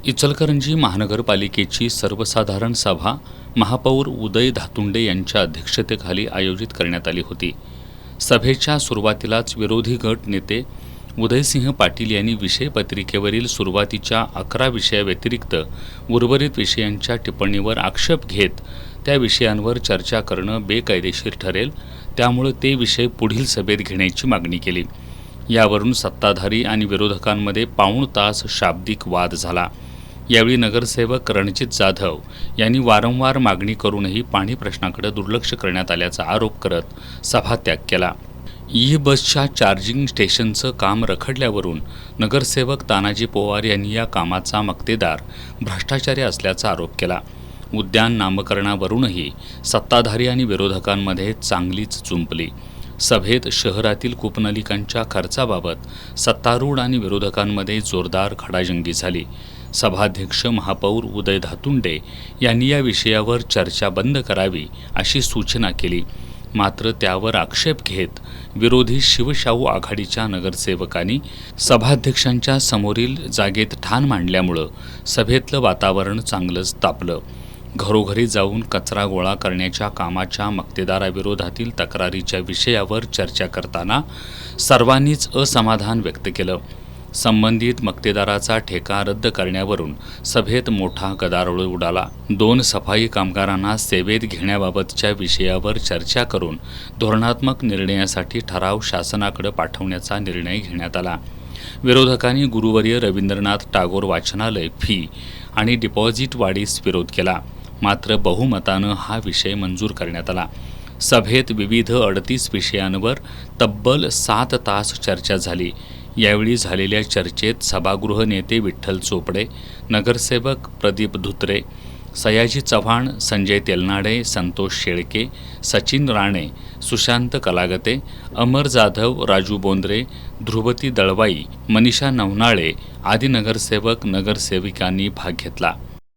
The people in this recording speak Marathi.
इचलकरंजी महानगरपालिकेची सर्वसाधारण सभा महापौर उदय धातुंडे यांच्या अध्यक्षतेखाली आयोजित करण्यात आली होती। सभेच्या सुरुवातीलाच विरोधी गट नेते उदयसिंह पाटील यांनी विषयपत्रिकेवरील सुरुवातीच्या 11 विषयाव्यतिरिक्त उर्वरित विषयांच्या टिप्पणीवर आक्षेप घेत त्या विषयांवर चर्चा करणं बेकायदेशीर ठरेल, त्यामुळे ते विषय पुढील सभेत घेण्याची मागणी केली। यावरून सत्ताधारी आणि विरोधकांमध्ये पाऊण तास शाब्दिक वाद झाला। यावेळी नगरसेवक रणजित जाधव यांनी वारंवार मागणी करूनही पाणी प्रश्नाकडे दुर्लक्ष करण्यात आल्याचा आरोप करत सभात्याग केला। ई-बसच्या चार्जिंग स्टेशनचं काम रखडल्यावरून नगरसेवक तानाजी पवार यांनी या कामाचा मक्तेदार भ्रष्टाचारी असल्याचा आरोप केला। उद्यान नामकरणावरूनही सत्ताधारी आणि विरोधकांमध्ये चांगलीच जुंपली। सभेत शहरातील कूपनलिकांच्या खर्चाबाबत सत्तारूढ आणि विरोधकांमध्ये जोरदार खडाजंगी झाली। सभाध्यक्ष महापौर उदय धातुंडे यांनी या विषयावर चर्चा बंद करावी अशी सूचना केली, मात्र त्यावर आक्षेप घेत विरोधी शिवशाहू आघाडीच्या नगरसेवकांनी सभाध्यक्षांच्या समोरील जागेत ठाण मांडल्यामुळं सभेतलं वातावरण चांगलंच तापलं। घरोघरी जाऊन कचरा गोळा करण्याच्या कामाच्या मक्तेदाराविरोधातील तक्रारीच्या विषयावर चर्चा करताना सर्वांनीच असमाधान व्यक्त केलं। संबंधित मक्तेदाराचा ठेका रद्द करण्यावरून सभेत मोठा गदारोळ उडाला। 2 सफाई कामगारांना सेवेत घेण्याबाबतच्या विषयावर चर्चा करून धोरणात्मक निर्णयासाठी ठराव शासनाकडे पाठवण्याचा निर्णय घेण्यात आला। विरोधकांनी गुरुवर्य रवींद्रनाथ टागोर वाचनालय फी आणि डिपॉझिट वाढीस विरोध केला, मात्र बहुमतानं हा विषय मंजूर करण्यात आला। सभेत विविध 38 विषयांवर तब्बल 7 तास चर्चा झाली। यावेळी झालेल्या चर्चेत सभागृह नेते विठ्ठल चोपडे, नगरसेवक प्रदीप धुत्रे, सयाजी चव्हाण, संजय तेलनाडे, संतोष शेळके, सचिन राणे, सुशांत कलागते, अमर जाधव, राजू बोंद्रे, ध्रुवती दळवाई, मनीषा नवनाळे आदी नगरसेवक नगरसेविकांनी भाग घेतला।